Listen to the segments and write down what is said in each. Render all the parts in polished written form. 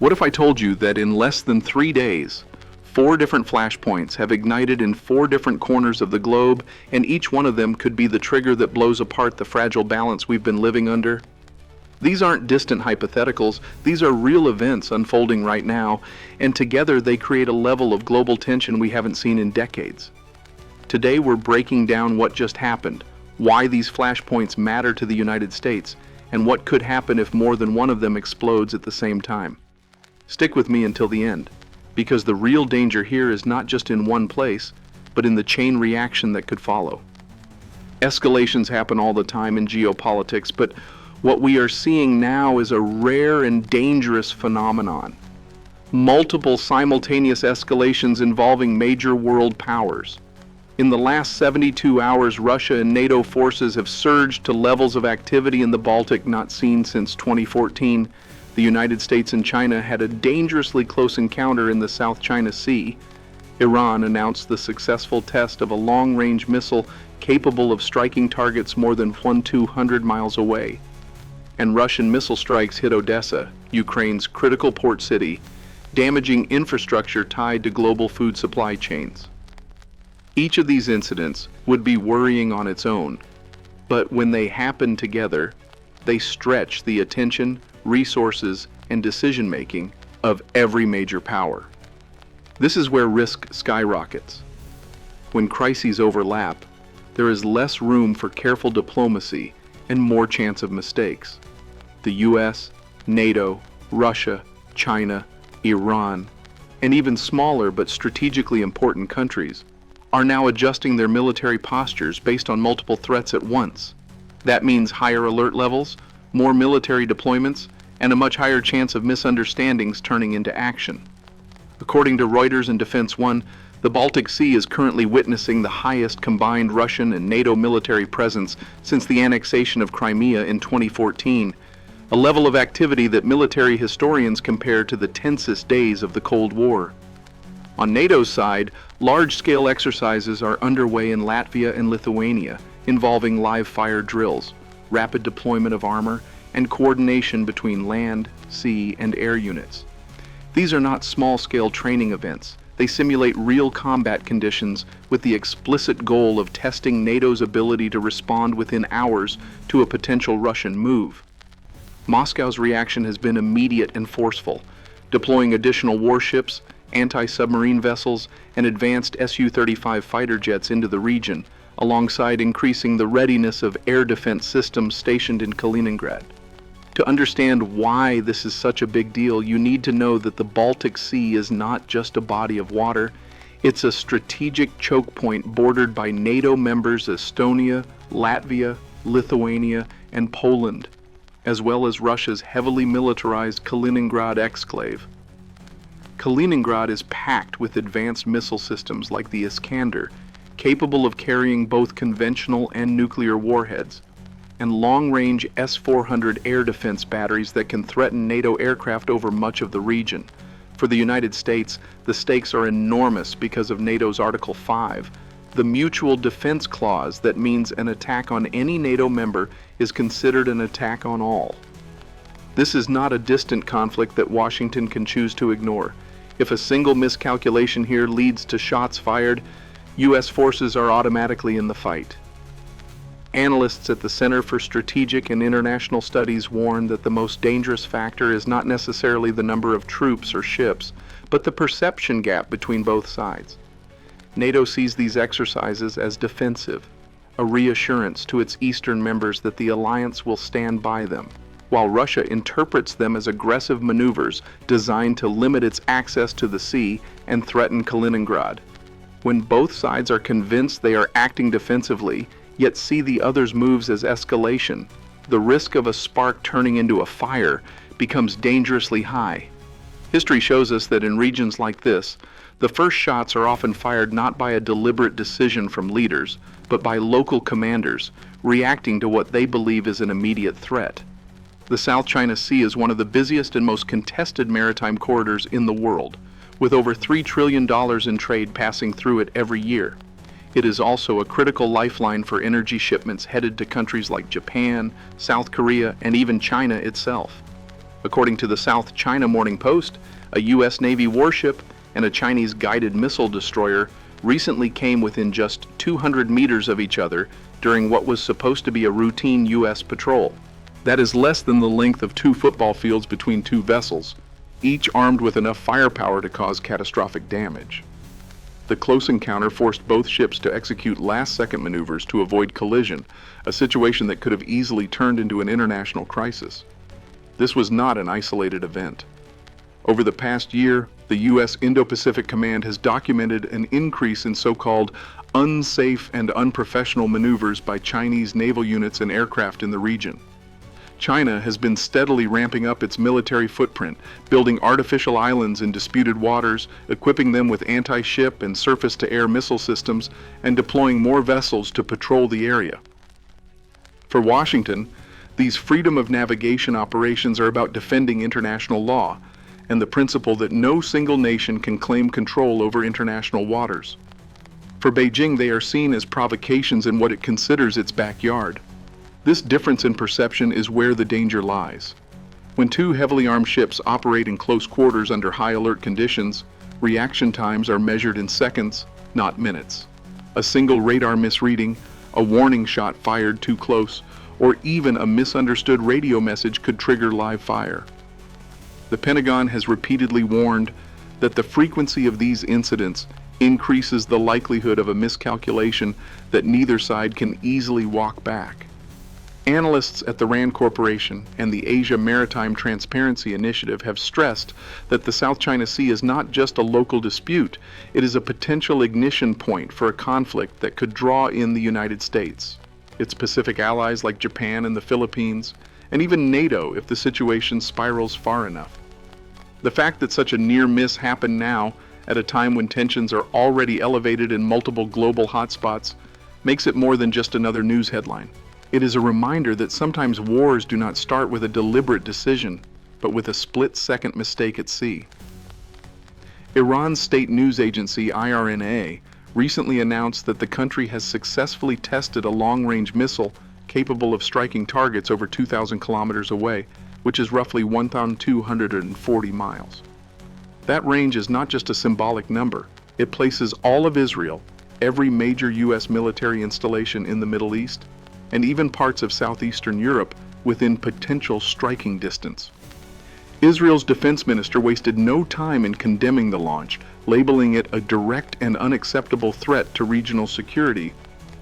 What if I told you that in less than 3 days, 4 different flashpoints have ignited in 4 different corners of the globe, and each one of them could be the trigger that blows apart the fragile balance we've been living under? These aren't distant hypotheticals, these are real events unfolding right now, and together they create a level of global tension we haven't seen in decades. Today we're breaking down what just happened, why these flashpoints matter to the United States, and what could happen if more than one of them explodes at the same time. Stick with me until the end, because the real danger here is not just in one place, but in the chain reaction that could follow. Escalations happen all the time in geopolitics, but what we are seeing now is a rare and dangerous phenomenon. Multiple simultaneous escalations involving major world powers. In the last 72 hours, Russia and NATO forces have surged to levels of activity in the Baltic not seen since 2014. The United States and China had a dangerously close encounter in the South China Sea. Iran announced the successful test of a long-range missile capable of striking targets more than 200 miles away. And Russian missile strikes hit Odessa, Ukraine's critical port city, damaging infrastructure tied to global food supply chains. Each of these incidents would be worrying on its own, but when they happen together, they stretch the attention, resources, and decision-making of every major power. This is where risk skyrockets. When crises overlap, there is less room for careful diplomacy and more chance of mistakes. The U.S., NATO, Russia, China, Iran, and even smaller but strategically important countries are now adjusting their military postures based on multiple threats at once. That means higher alert levels, more military deployments, and a much higher chance of misunderstandings turning into action. According to Reuters and Defense One, the Baltic Sea is currently witnessing the highest combined Russian and NATO military presence since the annexation of Crimea in 2014, a level of activity that military historians compare to the tensest days of the Cold War. On NATO's side, large-scale exercises are underway in Latvia and Lithuania, involving live-fire drills, rapid deployment of armor, and coordination between land, sea, and air units. These are not small-scale training events. They simulate real combat conditions with the explicit goal of testing NATO's ability to respond within hours to a potential Russian move. Moscow's reaction has been immediate and forceful, deploying additional warships, anti-submarine vessels, and advanced Su-35 fighter jets into the region, alongside increasing the readiness of air defense systems stationed in Kaliningrad. To understand why this is such a big deal, you need to know that the Baltic Sea is not just a body of water, it's a strategic choke point bordered by NATO members Estonia, Latvia, Lithuania, and Poland, as well as Russia's heavily militarized Kaliningrad exclave. Kaliningrad is packed with advanced missile systems like the Iskander, capable of carrying both conventional and nuclear warheads, and long-range S-400 air defense batteries that can threaten NATO aircraft over much of the region. For the United States, the stakes are enormous because of NATO's Article 5, the mutual defense clause that means an attack on any NATO member is considered an attack on all. This is not a distant conflict that Washington can choose to ignore. If a single miscalculation here leads to shots fired, U.S. forces are automatically in the fight. Analysts at the Center for Strategic and International Studies warn that the most dangerous factor is not necessarily the number of troops or ships, but the perception gap between both sides. NATO sees these exercises as defensive, a reassurance to its eastern members that the alliance will stand by them, while Russia interprets them as aggressive maneuvers designed to limit its access to the sea and threaten Kaliningrad. When both sides are convinced they are acting defensively, yet see the other's moves as escalation, the risk of a spark turning into a fire becomes dangerously high. History shows us that in regions like this, the first shots are often fired not by a deliberate decision from leaders, but by local commanders reacting to what they believe is an immediate threat. The South China Sea is one of the busiest and most contested maritime corridors in the world, with over $3 trillion in trade passing through it every year. It is also a critical lifeline for energy shipments headed to countries like Japan, South Korea, and even China itself. According to the South China Morning Post, a U.S. Navy warship and a Chinese guided missile destroyer recently came within just 200 meters of each other during what was supposed to be a routine U.S. patrol. That is less than the length of 2 football fields between 2 vessels, each armed with enough firepower to cause catastrophic damage. The close encounter forced both ships to execute last-second maneuvers to avoid collision, a situation that could have easily turned into an international crisis. This was not an isolated event. Over the past year, the U.S. Indo-Pacific Command has documented an increase in so-called unsafe and unprofessional maneuvers by Chinese naval units and aircraft in the region. China has been steadily ramping up its military footprint, building artificial islands in disputed waters, equipping them with anti-ship and surface-to-air missile systems, and deploying more vessels to patrol the area. For Washington, these freedom of navigation operations are about defending international law and the principle that no single nation can claim control over international waters. For Beijing, they are seen as provocations in what it considers its backyard. This difference in perception is where the danger lies. When 2 heavily armed ships operate in close quarters under high alert conditions, reaction times are measured in seconds, not minutes. A single radar misreading, a warning shot fired too close, or even a misunderstood radio message could trigger live fire. The Pentagon has repeatedly warned that the frequency of these incidents increases the likelihood of a miscalculation that neither side can easily walk back. Analysts at the RAND Corporation and the Asia Maritime Transparency Initiative have stressed that the South China Sea is not just a local dispute, it is a potential ignition point for a conflict that could draw in the United States, its Pacific allies like Japan and the Philippines, and even NATO if the situation spirals far enough. The fact that such a near miss happened now, at a time when tensions are already elevated in multiple global hotspots, makes it more than just another news headline. It is a reminder that sometimes wars do not start with a deliberate decision, but with a split-second mistake at sea. Iran's state news agency IRNA recently announced that the country has successfully tested a long-range missile capable of striking targets over 2,000 kilometers away, which is roughly 1,240 miles. That range is not just a symbolic number. It places all of Israel, every major U.S. military installation in the Middle East, and even parts of southeastern Europe within potential striking distance. Israel's defense minister wasted no time in condemning the launch, labeling it a direct and unacceptable threat to regional security,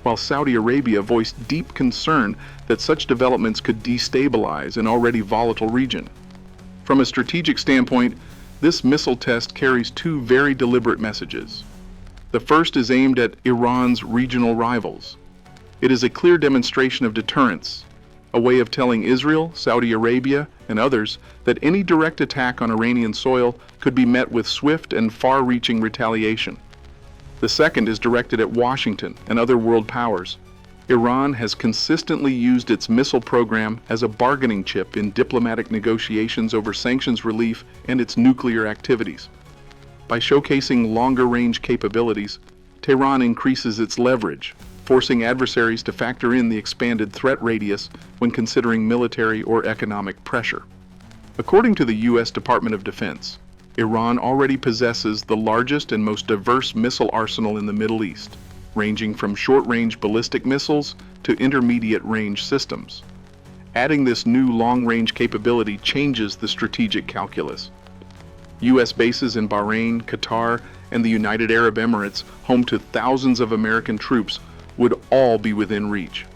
while Saudi Arabia voiced deep concern that such developments could destabilize an already volatile region. From a strategic standpoint, this missile test carries 2 very deliberate messages. The first is aimed at Iran's regional rivals. It is a clear demonstration of deterrence, a way of telling Israel, Saudi Arabia, and others that any direct attack on Iranian soil could be met with swift and far-reaching retaliation. The second is directed at Washington and other world powers. Iran has consistently used its missile program as a bargaining chip in diplomatic negotiations over sanctions relief and its nuclear activities. By showcasing longer-range capabilities, Tehran increases its leverage, forcing adversaries to factor in the expanded threat radius when considering military or economic pressure. According to the U.S. Department of Defense, Iran already possesses the largest and most diverse missile arsenal in the Middle East, ranging from short-range ballistic missiles to intermediate-range systems. Adding this new long-range capability changes the strategic calculus. U.S. bases in Bahrain, Qatar, and the United Arab Emirates, home to thousands of American troops, would all be within reach.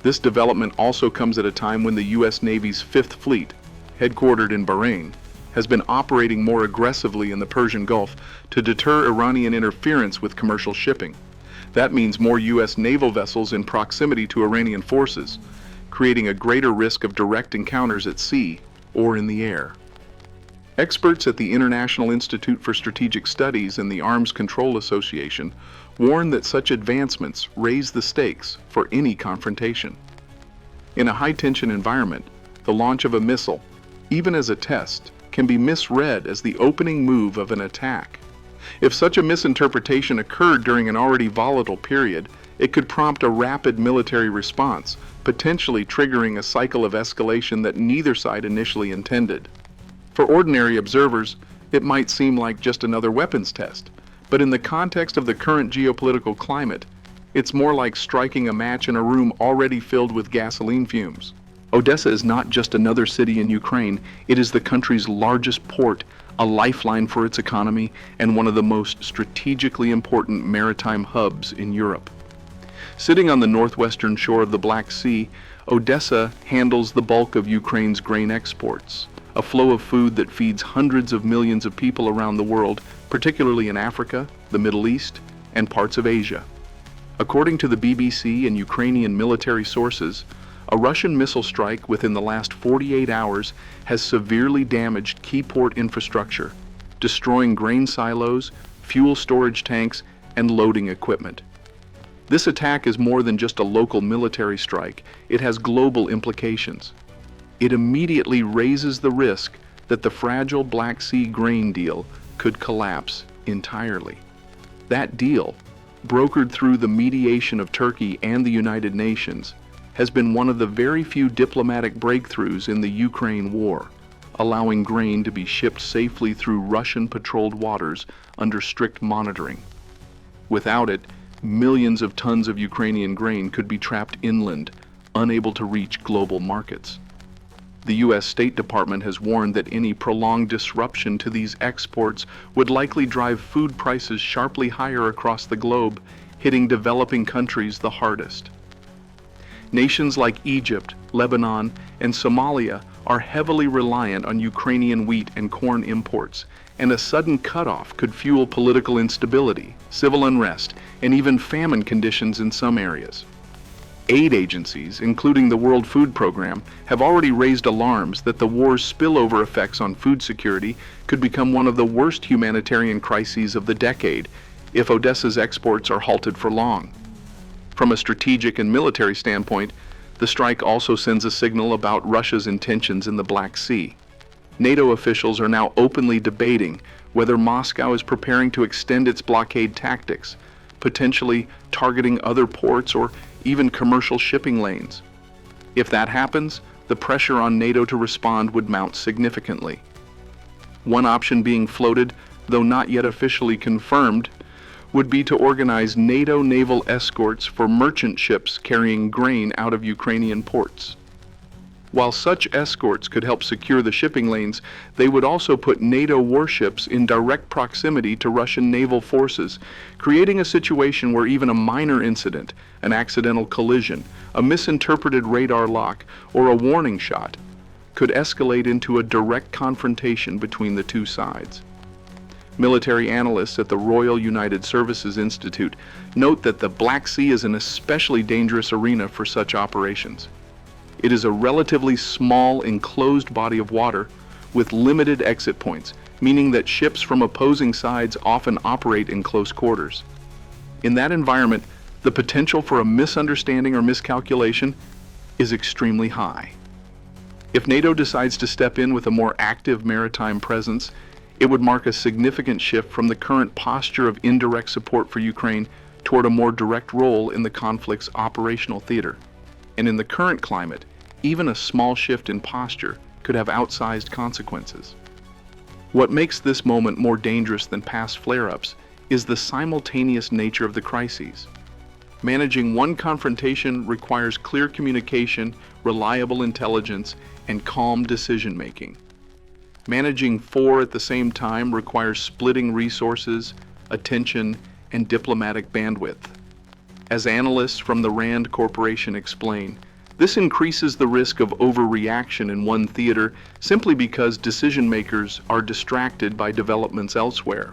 This development also comes at a time when the U.S. Navy's 5th Fleet, headquartered in Bahrain, has been operating more aggressively in the Persian Gulf to deter Iranian interference with commercial shipping. That means more U.S. naval vessels in proximity to Iranian forces, creating a greater risk of direct encounters at sea or in the air. Experts at the International Institute for Strategic Studies and the Arms Control Association warn that such advancements raise the stakes for any confrontation. In a high-tension environment, the launch of a missile, even as a test, can be misread as the opening move of an attack. If such a misinterpretation occurred during an already volatile period, it could prompt a rapid military response, potentially triggering a cycle of escalation that neither side initially intended. For ordinary observers, it might seem like just another weapons test, but in the context of the current geopolitical climate, it's more like striking a match in a room already filled with gasoline fumes. Odessa is not just another city in Ukraine, it is the country's largest port, a lifeline for its economy, and one of the most strategically important maritime hubs in Europe. Sitting on the northwestern shore of the Black Sea, Odessa handles the bulk of Ukraine's grain exports, a flow of food that feeds hundreds of millions of people around the world, particularly in Africa, the Middle East, and parts of Asia. According to the BBC and Ukrainian military sources, a Russian missile strike within the last 48 hours has severely damaged key port infrastructure, destroying grain silos, fuel storage tanks, and loading equipment. This attack is more than just a local military strike, it has global implications. It immediately raises the risk that the fragile Black Sea grain deal could collapse entirely. That deal, brokered through the mediation of Turkey and the United Nations, has been one of the very few diplomatic breakthroughs in the Ukraine war, allowing grain to be shipped safely through Russian-patrolled waters under strict monitoring. Without it, millions of tons of Ukrainian grain could be trapped inland, unable to reach global markets. The U.S. State Department has warned that any prolonged disruption to these exports would likely drive food prices sharply higher across the globe, hitting developing countries the hardest. Nations like Egypt, Lebanon, and Somalia are heavily reliant on Ukrainian wheat and corn imports, and a sudden cutoff could fuel political instability, civil unrest, and even famine conditions in some areas. Aid agencies, including the World Food Program, have already raised alarms that the war's spillover effects on food security could become one of the worst humanitarian crises of the decade if Odessa's exports are halted for long. From a strategic and military standpoint, the strike also sends a signal about Russia's intentions in the Black Sea. NATO officials are now openly debating whether Moscow is preparing to extend its blockade tactics, potentially targeting other ports or even commercial shipping lanes. If that happens, the pressure on NATO to respond would mount significantly. One option being floated, though not yet officially confirmed, would be to organize NATO naval escorts for merchant ships carrying grain out of Ukrainian ports. While such escorts could help secure the shipping lanes, they would also put NATO warships in direct proximity to Russian naval forces, creating a situation where even a minor incident, an accidental collision, a misinterpreted radar lock, or a warning shot, could escalate into a direct confrontation between the two sides. Military analysts at the Royal United Services Institute note that the Black Sea is an especially dangerous arena for such operations. It is a relatively small, enclosed body of water with limited exit points, meaning that ships from opposing sides often operate in close quarters. In that environment, the potential for a misunderstanding or miscalculation is extremely high. If NATO decides to step in with a more active maritime presence, it would mark a significant shift from the current posture of indirect support for Ukraine toward a more direct role in the conflict's operational theater. And in the current climate, even a small shift in posture could have outsized consequences. What makes this moment more dangerous than past flare-ups is the simultaneous nature of the crises. Managing one confrontation requires clear communication, reliable intelligence, and calm decision-making. Managing four at the same time requires splitting resources, attention, and diplomatic bandwidth. As analysts from the RAND Corporation explain, this increases the risk of overreaction in one theater simply because decision makers are distracted by developments elsewhere.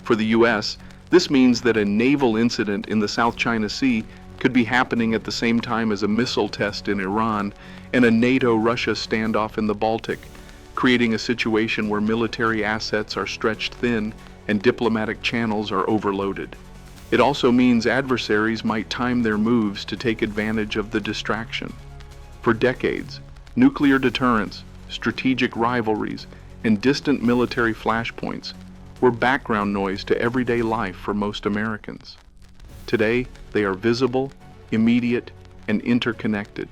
For the U.S., this means that a naval incident in the South China Sea could be happening at the same time as a missile test in Iran and a NATO-Russia standoff in the Baltic, creating a situation where military assets are stretched thin and diplomatic channels are overloaded. It also means adversaries might time their moves to take advantage of the distraction. For decades, nuclear deterrence, strategic rivalries, and distant military flashpoints were background noise to everyday life for most Americans. Today, they are visible, immediate, and interconnected.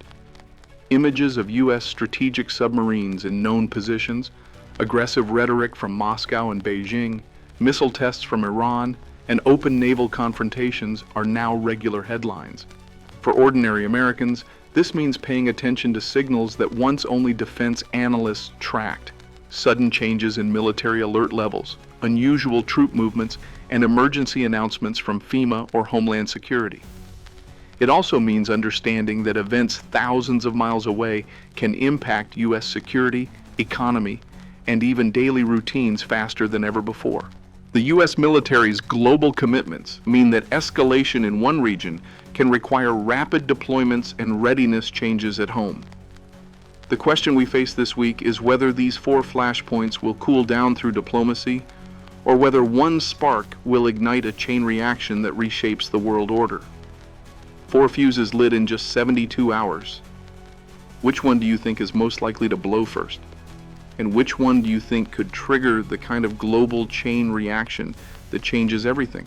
Images of U.S. strategic submarines in known positions, aggressive rhetoric from Moscow and Beijing, missile tests from Iran, and open naval confrontations are now regular headlines. For ordinary Americans, this means paying attention to signals that once only defense analysts tracked: sudden changes in military alert levels, unusual troop movements, and emergency announcements from FEMA or Homeland Security. It also means understanding that events thousands of miles away can impact U.S. security, economy, and even daily routines faster than ever before. The U.S. military's global commitments mean that escalation in one region can require rapid deployments and readiness changes at home. The question we face this week is whether these 4 flashpoints will cool down through diplomacy, or whether one spark will ignite a chain reaction that reshapes the world order. 4 fuses lit in just 72 hours. Which one do you think is most likely to blow first? And which one do you think could trigger the kind of global chain reaction that changes everything?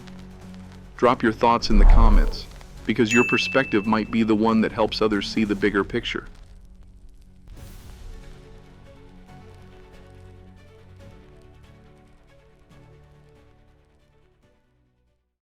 Drop your thoughts in the comments, because your perspective might be the one that helps others see the bigger picture.